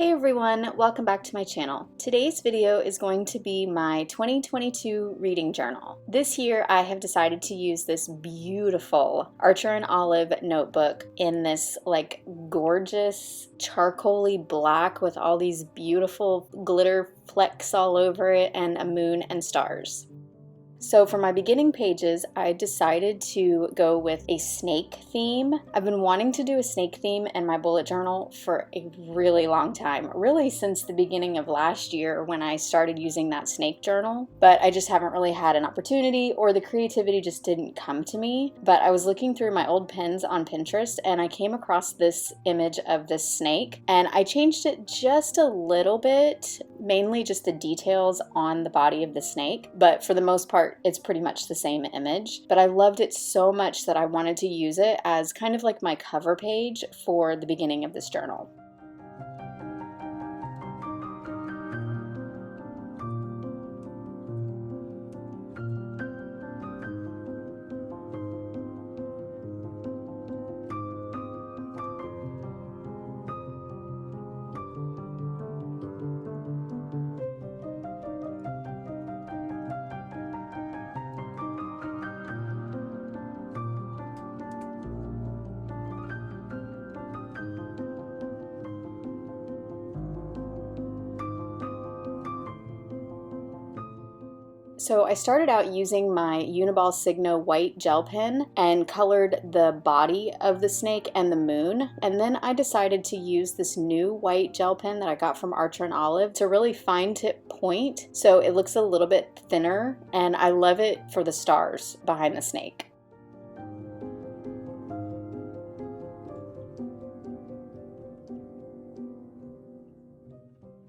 Hey everyone, welcome back to my channel. Today's video is going to be my 2022 reading journal. This year I have decided to use this beautiful Archer and Olive notebook in this like gorgeous charcoaly black with all these beautiful glitter flecks all over it and a moon and stars. So for my beginning pages, I decided to go with a snake theme. I've been wanting to do a snake theme in my bullet journal for a really long time, really since the beginning of last year when I started using that snake journal, but I just haven't really had an opportunity or the creativity just didn't come to me. But I was looking through my old pins on Pinterest and I came across this image of this snake and I changed it just a little bit, mainly just the details on the body of the snake, but for the most part it's pretty much the same image. But I loved it so much that I wanted to use it as kind of like my cover page for the beginning of this journal. So I started out using my Uniball Signo white gel pen and colored the body of the snake and the moon. And then I decided to use this new white gel pen that I got from Archer and Olive to really fine tip point so it looks a little bit thinner, and I love it for the stars behind the snake.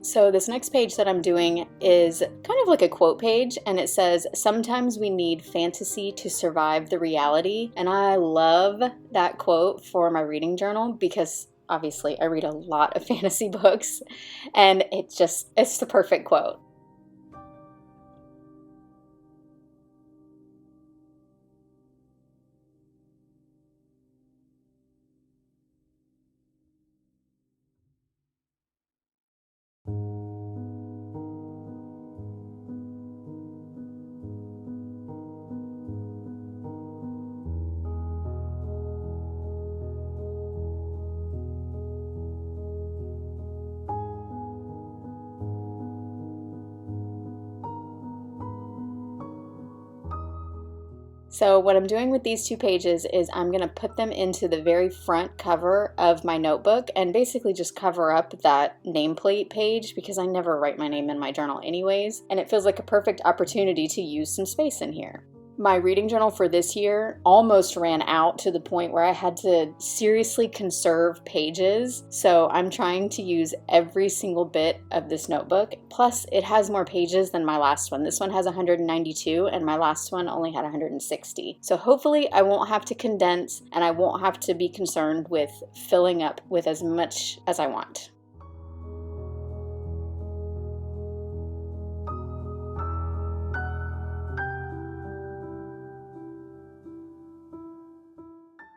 So this next page that I'm doing is kind of like a quote page, and it says, "Sometimes we need fantasy to survive the reality." And I love that quote for my reading journal because obviously I read a lot of fantasy books and it's the perfect quote. So what I'm doing with these two pages is I'm going to put them into the very front cover of my notebook and basically just cover up that nameplate page because I never write my name in my journal anyways, and it feels like a perfect opportunity to use some space in here. My reading journal for this year almost ran out to the point where I had to seriously conserve pages, so I'm trying to use every single bit of this notebook. Plus, it has more pages than my last one. This one has 192 and my last one only had 160. So hopefully I won't have to condense and I won't have to be concerned with filling up with as much as I want.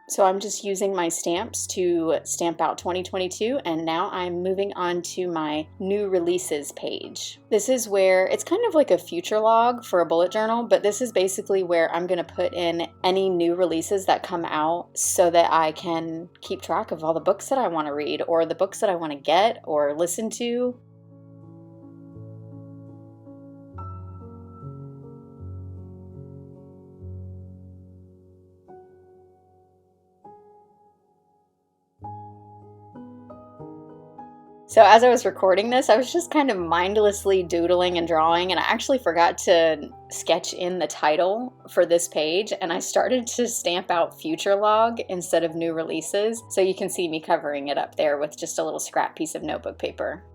So I'm just using my stamps to stamp out 2022, and now I'm moving on to my new releases page. This is where it's kind of like a future log for a bullet journal, but this is basically where I'm going to put in any new releases that come out so that I can keep track of all the books that I want to read or the books that I want to get or listen to. So as I was recording this, I was just kind of mindlessly doodling and drawing, and I actually forgot to sketch in the title for this page, and I started to stamp out future log instead of new releases, so you can see me covering it up there with just a little scrap piece of notebook paper.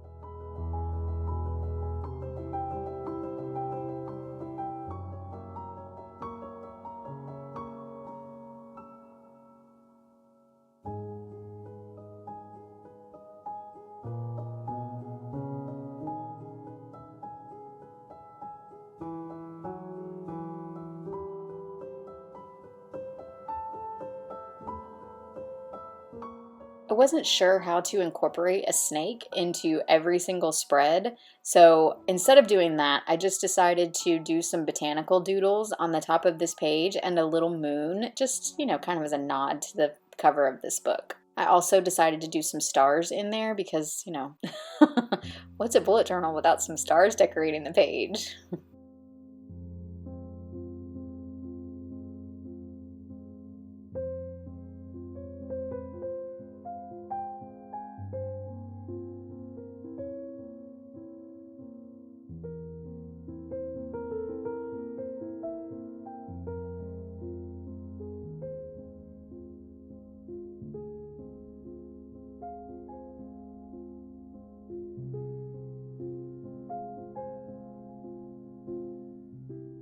I wasn't sure how to incorporate a snake into every single spread, so instead of doing that, I just decided to do some botanical doodles on the top of this page and a little moon, just, kind of as a nod to the cover of this book. I also decided to do some stars in there because, what's a bullet journal without some stars decorating the page?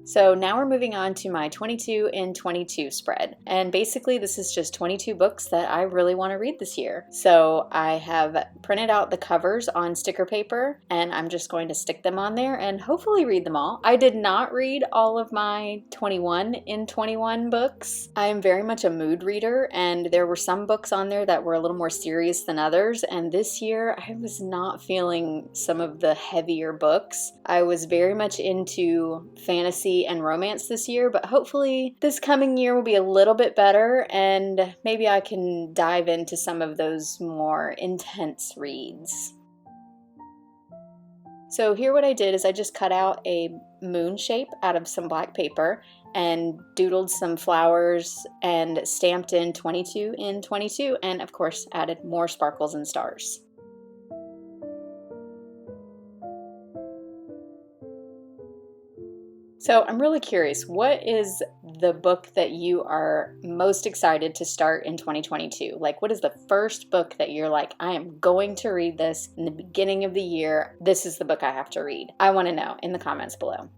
So now we're moving on to my 22 in 22 spread. And basically this is just 22 books that I really want to read this year. So I have printed out the covers on sticker paper and I'm just going to stick them on there and hopefully read them all. I did not read all of my 21 in 21 books. I am very much a mood reader and there were some books on there that were a little more serious than others. And this year I was not feeling some of the heavier books. I was very much into fantasy and romance this year, but hopefully this coming year will be a little bit better and maybe I can dive into some of those more intense reads. So here what I did is I just cut out a moon shape out of some black paper and doodled some flowers and stamped in 22 in 22 and of course added more sparkles and stars. So I'm really curious, what is the book that you are most excited to start in 2022? Like, what is the first book that you're like, I am going to read this in the beginning of the year. This is the book I have to read. I want to know in the comments below.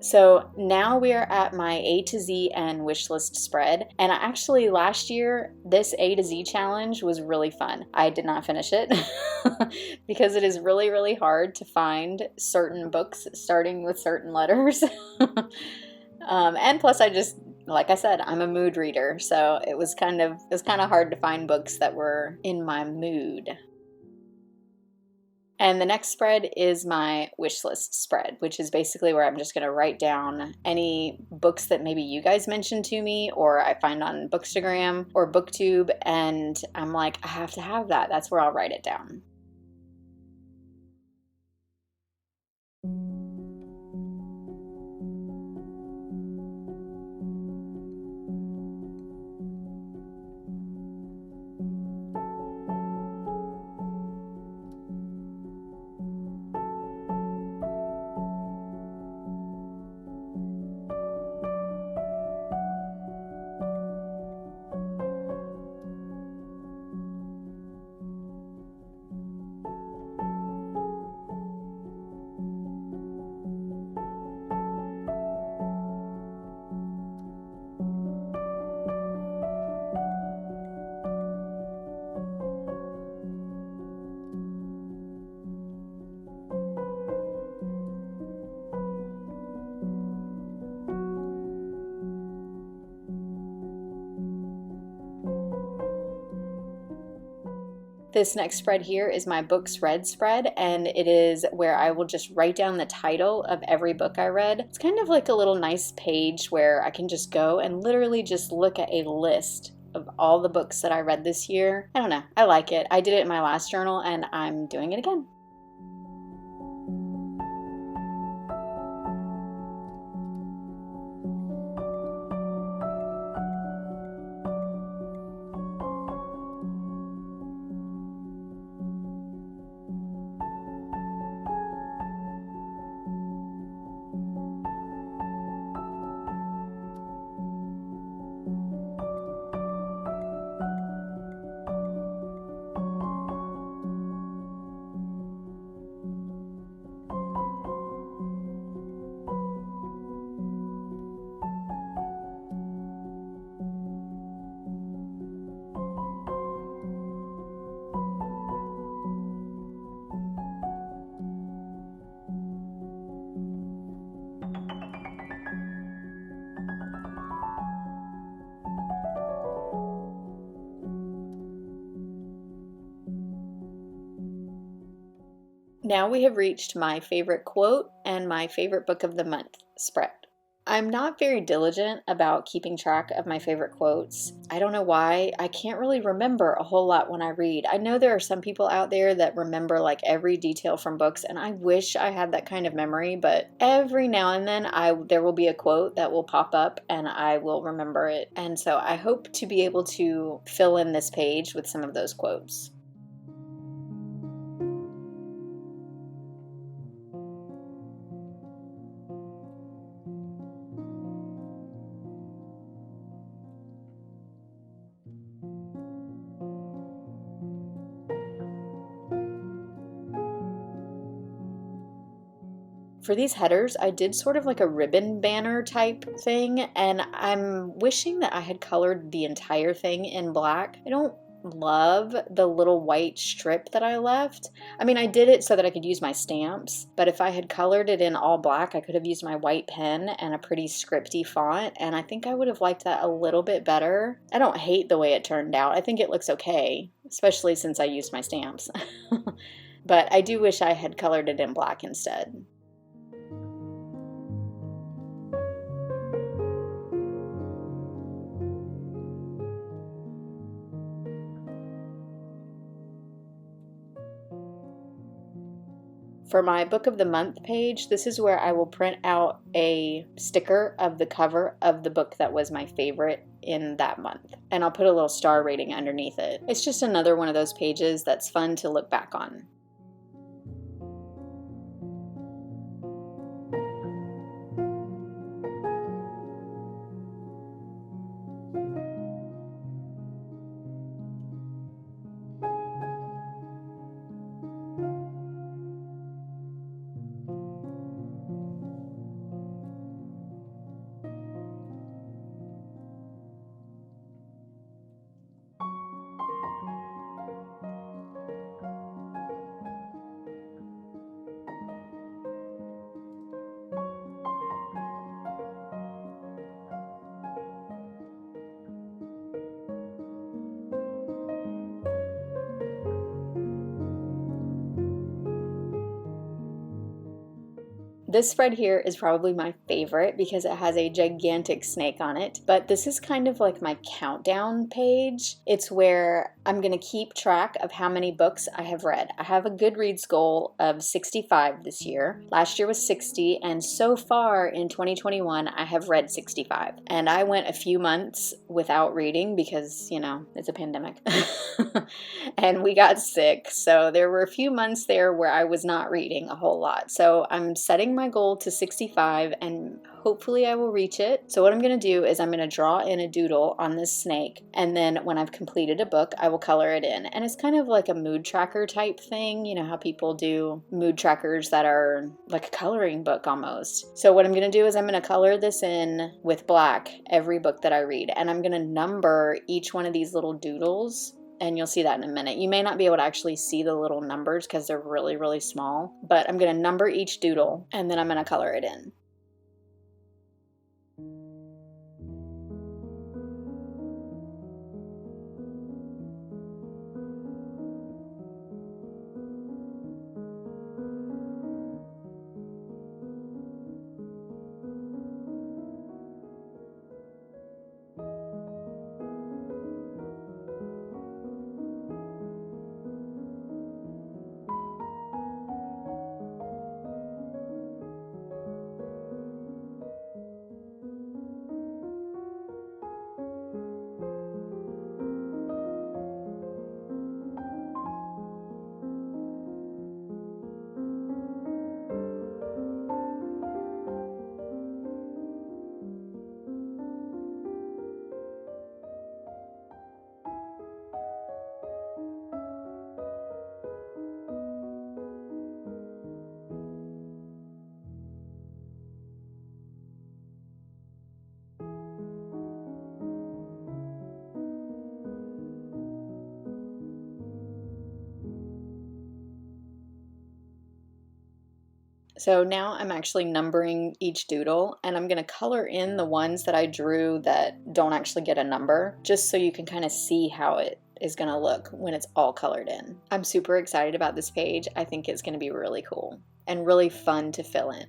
So now we are at my A to Z and wishlist spread. And actually last year, this A to Z challenge was really fun. I did not finish it because it is really, really hard to find certain books starting with certain letters. And plus like I said, I'm a mood reader. So it was kind of hard to find books that were in my mood. And the next spread is my wish list spread, which is basically where I'm just going to write down any books that maybe you guys mentioned to me or I find on Bookstagram or BookTube, and I'm like, I have to have that. That's where I'll write it down. This next spread here is my books read spread, and it is where I will just write down the title of every book I read. It's kind of like a little nice page where I can just go and literally just look at a list of all the books that I read this year. I don't know, I like it. I did it in my last journal and I'm doing it again. Now we have reached my favorite quote and my favorite book of the month spread. I'm not very diligent about keeping track of my favorite quotes. I don't know why. I can't really remember a whole lot when I read. I know there are some people out there that remember like every detail from books, and I wish I had that kind of memory, but every now and then there will be a quote that will pop up and I will remember it. And so I hope to be able to fill in this page with some of those quotes. For these headers, I did sort of like a ribbon banner type thing, and I'm wishing that I had colored the entire thing in black. I don't love the little white strip that I left. I mean, I did it so that I could use my stamps, but if I had colored it in all black, I could have used my white pen and a pretty scripty font, and I think I would have liked that a little bit better. I don't hate the way it turned out. I think it looks okay, especially since I used my stamps. But I do wish I had colored it in black instead. For my book of the month page, this is where I will print out a sticker of the cover of the book that was my favorite in that month. And I'll put a little star rating underneath it. It's just another one of those pages that's fun to look back on. This spread here is probably my favorite because it has a gigantic snake on it, but this is kind of like my countdown page. It's where I'm going to keep track of how many books I have read. I have a Goodreads goal of 65 this year. Last year was 60, and so far in 2021, I have read 65. And I went a few months without reading because, you know, it's a pandemic. And we got sick, so there were a few months there where I was not reading a whole lot. So I'm setting my goal to 65 and hopefully I will reach it. So what I'm going to do is I'm going to draw in a doodle on this snake, and then when I've completed a book, I will color it in. And it's kind of like a mood tracker type thing. You know how people do mood trackers that are like a coloring book almost. So what I'm going to do is I'm going to color this in with black every book that I read, and I'm going to number each one of these little doodles. And you'll see that in a minute. You may not be able to actually see the little numbers because they're really, really small. But I'm going to number each doodle and then I'm going to color it in. So now I'm actually numbering each doodle, and I'm going to color in the ones that I drew that don't actually get a number, just so you can kind of see how it is gonna look when it's all colored in. I'm super excited about this page. I think it's gonna be really cool and really fun to fill in.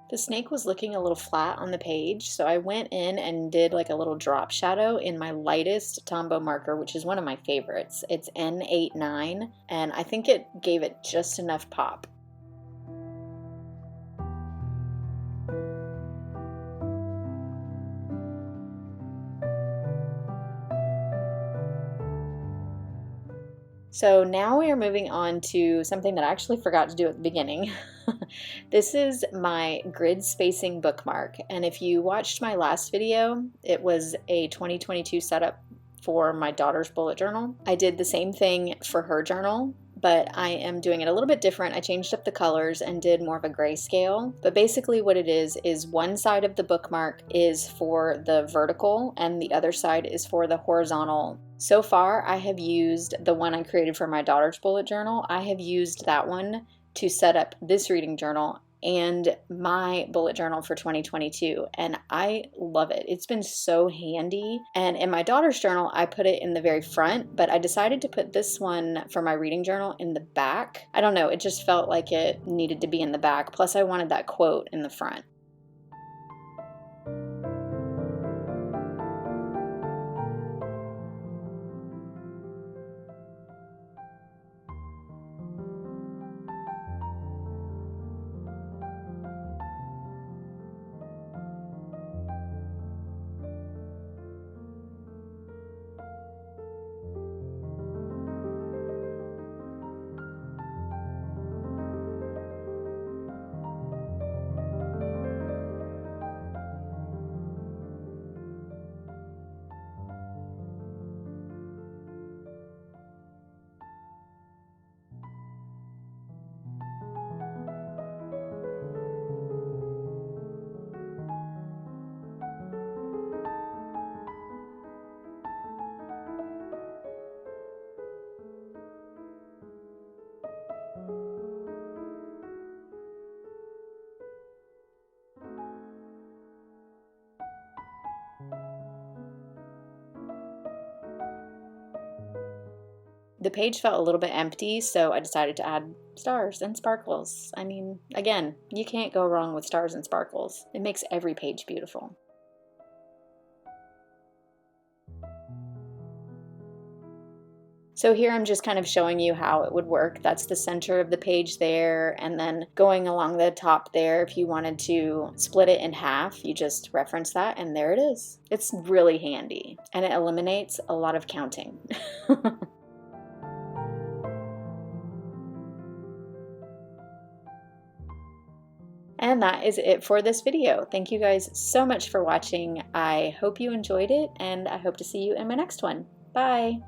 The snake was looking a little flat on the page, so I went in and did like a little drop shadow in my lightest Tombow marker, which is one of my favorites. It's N89, and I think it gave it just enough pop. So now we are moving on to something that I actually forgot to do at the beginning. This is my grid spacing bookmark, and if you watched my last video, it was a 2022 setup for my daughter's bullet journal. I did the same thing for her journal, but I am doing it a little bit different. I changed up the colors and did more of a grayscale. But basically what it is one side of the bookmark is for the vertical and the other side is for the horizontal. So far, I have used the one I created for my daughter's bullet journal. I have used that one to set up this reading journal and my bullet journal for 2022, and I love it. It's been so handy. And in my daughter's journal, I put it in the very front, but I decided to put this one for my reading journal in the back. I don't know, it just felt like it needed to be in the back. Plus I wanted that quote in the front. The page felt a little bit empty, so I decided to add stars and sparkles. I mean, again, you can't go wrong with stars and sparkles. It makes every page beautiful. So here I'm just kind of showing you how it would work. That's the center of the page there, and then going along the top there, if you wanted to split it in half, you just reference that, and there it is. It's really handy, and it eliminates a lot of counting. And that is it for this video. Thank you guys so much for watching. I hope you enjoyed it, and I hope to see you in my next one. Bye!